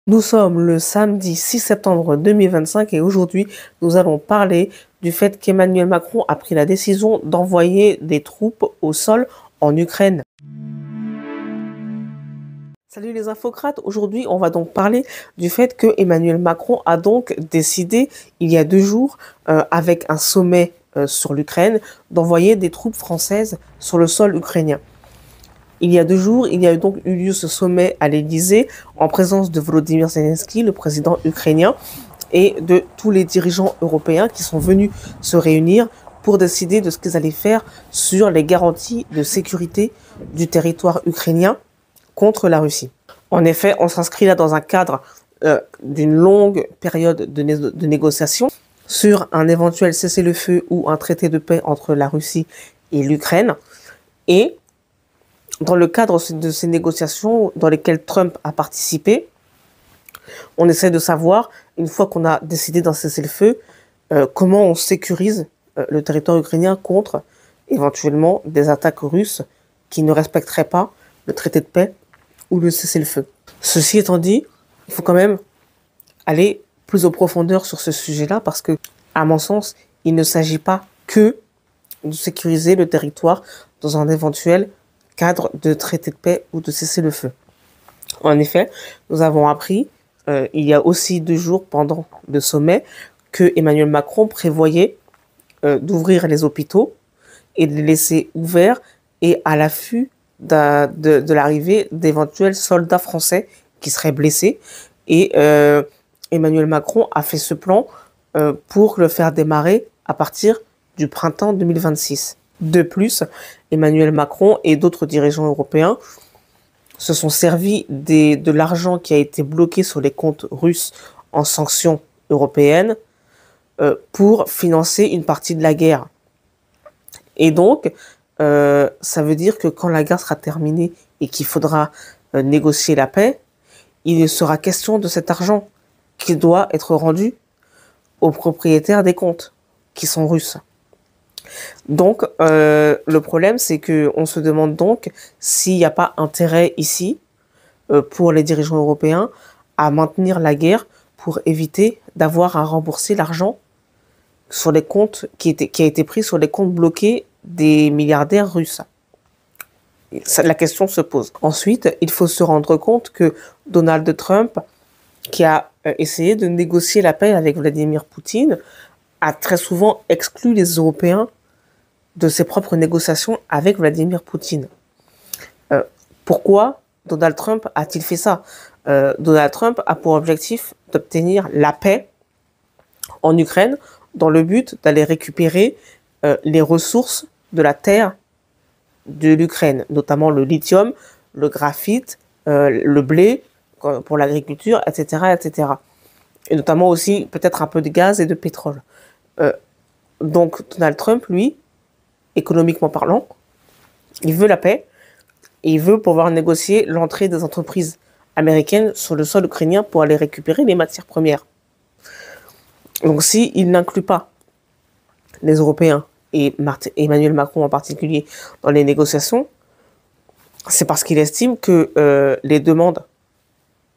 Nous sommes le samedi 6 septembre 2025 et aujourd'hui, nous allons parler du fait qu'Emmanuel Macron a pris la décision d'envoyer des troupes au sol en Ukraine. Salut les infocrates, aujourd'hui on va donc parler du fait que Emmanuel Macron a donc décidé il y a 2 jours, avec un sommet sur l'Ukraine, d'envoyer des troupes françaises sur le sol ukrainien. Il y a 2 jours, il y a donc eu lieu ce sommet à l'Élysée en présence de Volodymyr Zelensky, le président ukrainien, et de tous les dirigeants européens qui sont venus se réunir pour décider de ce qu'ils allaient faire sur les garanties de sécurité du territoire ukrainien contre la Russie. En effet, on s'inscrit là dans un cadre d'une longue période de négociations sur un éventuel cessez-le-feu ou un traité de paix entre la Russie et l'Ukraine. Et dans le cadre de ces négociations dans lesquelles Trump a participé, on essaie de savoir, une fois qu'on a décidé d'un cessez-le-feu, comment on sécurise le territoire ukrainien contre éventuellement des attaques russes qui ne respecteraient pas le traité de paix ou le cessez-le-feu. Ceci étant dit, il faut quand même aller plus en profondeur sur ce sujet-là parce que, à mon sens, il ne s'agit pas que de sécuriser le territoire dans un éventuel cadre de traité de paix ou de cessez-le-feu. En effet, nous avons appris, il y a aussi 2 jours pendant le sommet, que Emmanuel Macron prévoyait d'ouvrir les hôpitaux et de les laisser ouverts et à l'affût de l'arrivée d'éventuels soldats français qui seraient blessés. Et Emmanuel Macron a fait ce plan pour le faire démarrer à partir du printemps 2026. De plus, Emmanuel Macron et d'autres dirigeants européens se sont servis de l'argent qui a été bloqué sur les comptes russes en sanctions européennes pour financer une partie de la guerre. Et donc, ça veut dire que quand la guerre sera terminée et qu'il faudra négocier la paix, il sera question de cet argent qui doit être rendu aux propriétaires des comptes, qui sont russes. Donc, le problème, c'est qu'on se demande donc s'il n'y a pas intérêt ici, pour les dirigeants européens, à maintenir la guerre pour éviter d'avoir à rembourser l'argent sur les comptes qui a été pris sur les comptes bloqués des milliardaires russes. La question se pose. Ensuite, il faut se rendre compte que Donald Trump, qui a essayé de négocier la paix avec Vladimir Poutine, a très souvent exclu les Européens de ses propres négociations avec Vladimir Poutine. Pourquoi Donald Trump a-t-il fait ça? Donald Trump a pour objectif d'obtenir la paix en Ukraine dans le but d'aller récupérer les ressources de la terre de l'Ukraine, notamment le lithium, le graphite, le blé pour l'agriculture, etc., etc. Et notamment aussi peut-être un peu de gaz et de pétrole. Donc Donald Trump, lui, économiquement parlant, il veut la paix et il veut pouvoir négocier l'entrée des entreprises américaines sur le sol ukrainien pour aller récupérer les matières premières. Donc s'il n'inclut pas les Européens et Emmanuel Macron en particulier dans les négociations, c'est parce qu'il estime que les demandes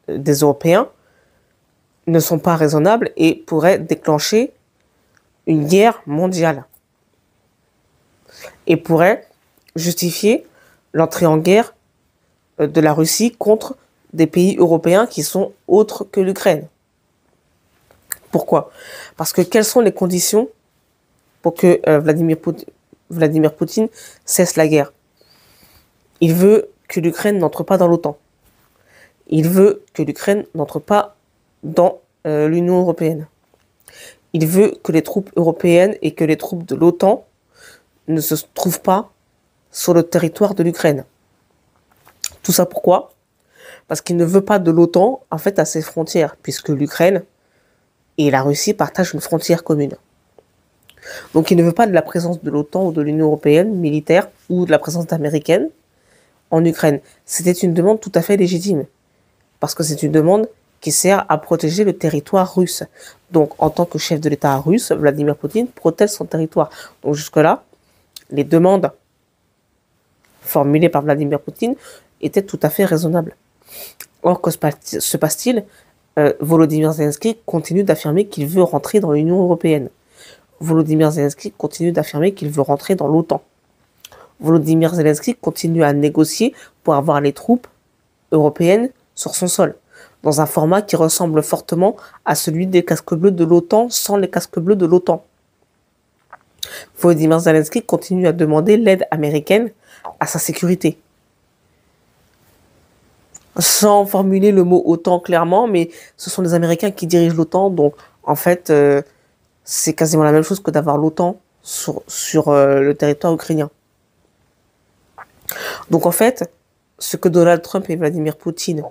des Européens ne sont pas raisonnables et pourraient déclencher une guerre mondiale et pourrait justifier l'entrée en guerre de la Russie contre des pays européens qui sont autres que l'Ukraine. Pourquoi? Parce que quelles sont les conditions pour que Vladimir Poutine cesse la guerre? Il veut que l'Ukraine n'entre pas dans l'OTAN. Il veut que l'Ukraine n'entre pas dans l'Union européenne. Il veut que les troupes européennes et que les troupes de l'OTAN ne se trouvent pas sur le territoire de l'Ukraine. Tout ça pourquoi? Parce qu'il ne veut pas de l'OTAN en fait à ses frontières, puisque l'Ukraine et la Russie partagent une frontière commune. Donc il ne veut pas de la présence de l'OTAN ou de l'Union européenne militaire ou de la présence américaine en Ukraine. C'était une demande tout à fait légitime, parce que c'est une demande qui sert à protéger le territoire russe. Donc en tant que chef de l'État russe, Vladimir Poutine protège son territoire. Donc jusque-là, les demandes formulées par Vladimir Poutine étaient tout à fait raisonnables. Or, que se passe-t-il? Volodymyr Zelensky continue d'affirmer qu'il veut rentrer dans l'Union européenne. Volodymyr Zelensky continue d'affirmer qu'il veut rentrer dans l'OTAN. Volodymyr Zelensky continue à négocier pour avoir les troupes européennes sur son sol, dans un format qui ressemble fortement à celui des casques bleus de l'OTAN sans les casques bleus de l'OTAN. Volodymyr Zelensky continue à demander l'aide américaine à sa sécurité. Sans formuler le mot OTAN clairement, mais ce sont les Américains qui dirigent l'OTAN, donc en fait, c'est quasiment la même chose que d'avoir l'OTAN sur le territoire ukrainien. Donc en fait, ce que Donald Trump et Vladimir Poutine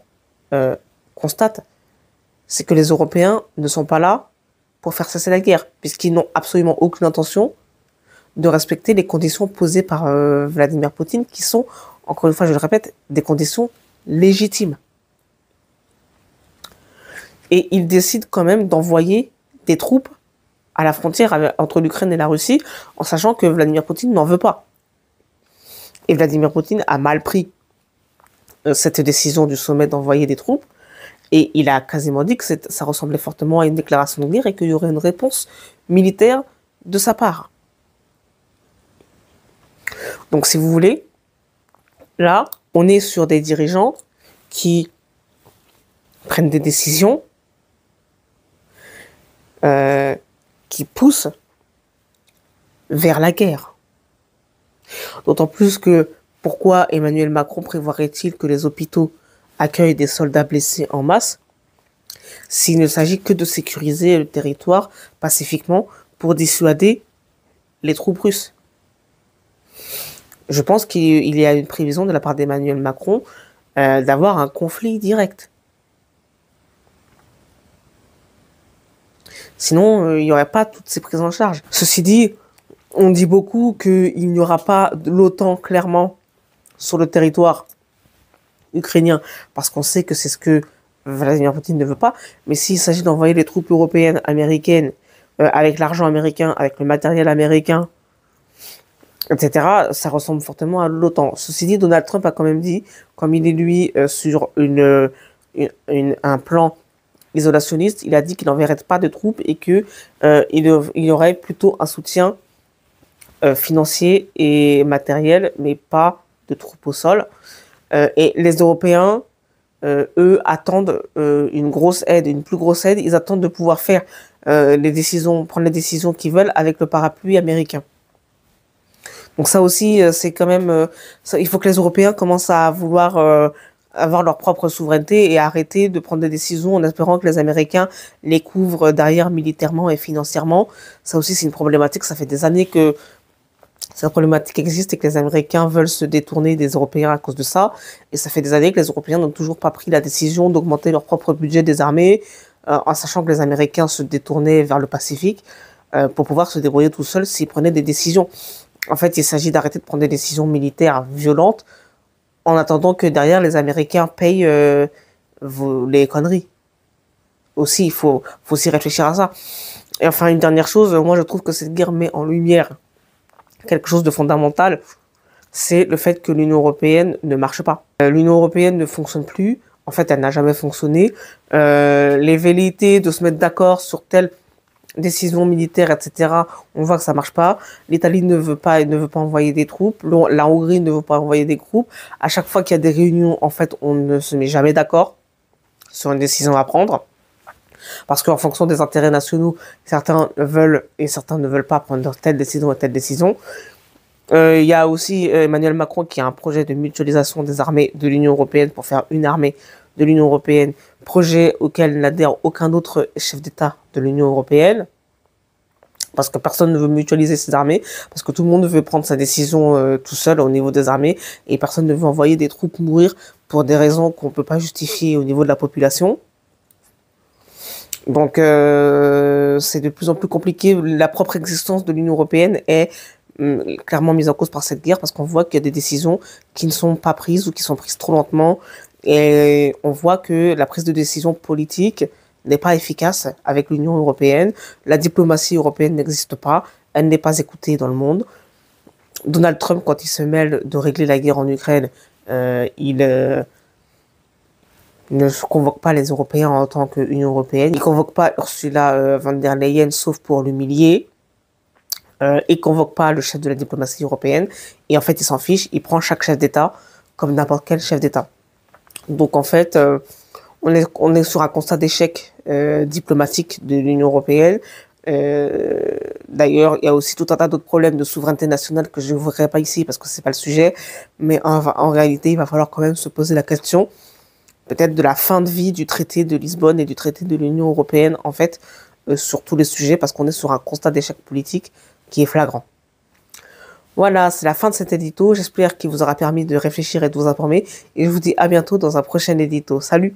constatent, c'est que les Européens ne sont pas là pour faire cesser la guerre, puisqu'ils n'ont absolument aucune intention de respecter les conditions posées par Vladimir Poutine, qui sont, encore une fois, je le répète, des conditions légitimes. Et ils décident quand même d'envoyer des troupes à la frontière entre l'Ukraine et la Russie, en sachant que Vladimir Poutine n'en veut pas. Et Vladimir Poutine a mal pris cette décision du sommet d'envoyer des troupes, et il a quasiment dit que ça ressemblait fortement à une déclaration de guerre et qu'il y aurait une réponse militaire de sa part. Donc si vous voulez, là, on est sur des dirigeants qui prennent des décisions, qui poussent vers la guerre. D'autant plus que, pourquoi Emmanuel Macron prévoirait-il que les hôpitaux accueillent des soldats blessés en masse s'il ne s'agit que de sécuriser le territoire pacifiquement pour dissuader les troupes russes? Je pense qu'il y a une prévision de la part d'Emmanuel Macron d'avoir un conflit direct. Sinon, il n'y aurait pas toutes ces prises en charge. Ceci dit, on dit beaucoup qu'il n'y aura pas de l'OTAN clairement sur le territoire ukrainien, parce qu'on sait que c'est ce que Vladimir Poutine ne veut pas. Mais s'il s'agit d'envoyer les troupes européennes, américaines, avec l'argent américain, avec le matériel américain, etc., ça ressemble fortement à l'OTAN. Ceci dit, Donald Trump a quand même dit, comme il est lui sur un plan isolationniste, il a dit qu'il n'enverrait pas de troupes et qu'il y aurait plutôt un soutien financier et matériel, mais pas de troupes au sol. Et les Européens, eux, attendent une plus grosse aide. Ils attendent de pouvoir faire prendre les décisions qu'ils veulent avec le parapluie américain. Donc ça aussi, c'est quand même... il faut que les Européens commencent à vouloir avoir leur propre souveraineté et arrêter de prendre des décisions en espérant que les Américains les couvrent derrière militairement et financièrement. Ça aussi, c'est une problématique. Ça fait des années que cette problématique existe et que les Américains veulent se détourner des Européens à cause de ça. Et ça fait des années que les Européens n'ont toujours pas pris la décision d'augmenter leur propre budget des armées, en sachant que les Américains se détournaient vers le Pacifique pour pouvoir se débrouiller tout seuls s'ils prenaient des décisions. En fait, il s'agit d'arrêter de prendre des décisions militaires violentes en attendant que derrière les Américains payent les conneries. Aussi, il faut aussi réfléchir à ça. Et enfin, une dernière chose, moi je trouve que cette guerre met en lumière quelque chose de fondamental, c'est le fait que l'Union européenne ne marche pas. L'Union européenne ne fonctionne plus, en fait elle n'a jamais fonctionné. Les velléités de se mettre d'accord sur telle décision militaire, etc., on voit que ça marche pas. L'Italie ne veut pas envoyer des troupes. La Hongrie ne veut pas envoyer des troupes. À chaque fois qu'il y a des réunions, en fait, on ne se met jamais d'accord sur une décision à prendre. Parce qu'en fonction des intérêts nationaux, certains veulent et certains ne veulent pas prendre telle décision ou telle décision. Il y a aussi Emmanuel Macron qui a un projet de mutualisation des armées de l'Union européenne pour faire une armée de l'Union européenne, projet auquel n'adhère aucun autre chef d'État de l'Union européenne, parce que personne ne veut mutualiser ses armées, parce que tout le monde veut prendre sa décision tout seul au niveau des armées, et personne ne veut envoyer des troupes mourir pour des raisons qu'on ne peut pas justifier au niveau de la population. Donc c'est de plus en plus compliqué. La propre existence de l'Union européenne est clairement mise en cause par cette guerre, parce qu'on voit qu'il y a des décisions qui ne sont pas prises ou qui sont prises trop lentement, et on voit que la prise de décision politique n'est pas efficace avec l'Union européenne. La diplomatie européenne n'existe pas, elle n'est pas écoutée dans le monde. Donald Trump, quand il se mêle de régler la guerre en Ukraine, il Il ne convoque pas les Européens en tant qu'Union européenne. Il ne convoque pas Ursula von der Leyen, sauf pour l'humilier. Il ne convoque pas le chef de la diplomatie européenne. Et en fait, il s'en fiche. Il prend chaque chef d'État comme n'importe quel chef d'État. Donc en fait, on est sur un constat d'échec diplomatique de l'Union européenne. D'ailleurs, il y a aussi tout un tas d'autres problèmes de souveraineté nationale que je n'ouvrirai pas ici parce que c'est pas le sujet. Mais en réalité, il va falloir quand même se poser la question peut-être de la fin de vie du traité de Lisbonne et du traité de l'Union européenne, en fait, sur tous les sujets, parce qu'on est sur un constat d'échec politique qui est flagrant. Voilà, c'est la fin de cet édito. J'espère qu'il vous aura permis de réfléchir et de vous informer. Et je vous dis à bientôt dans un prochain édito. Salut!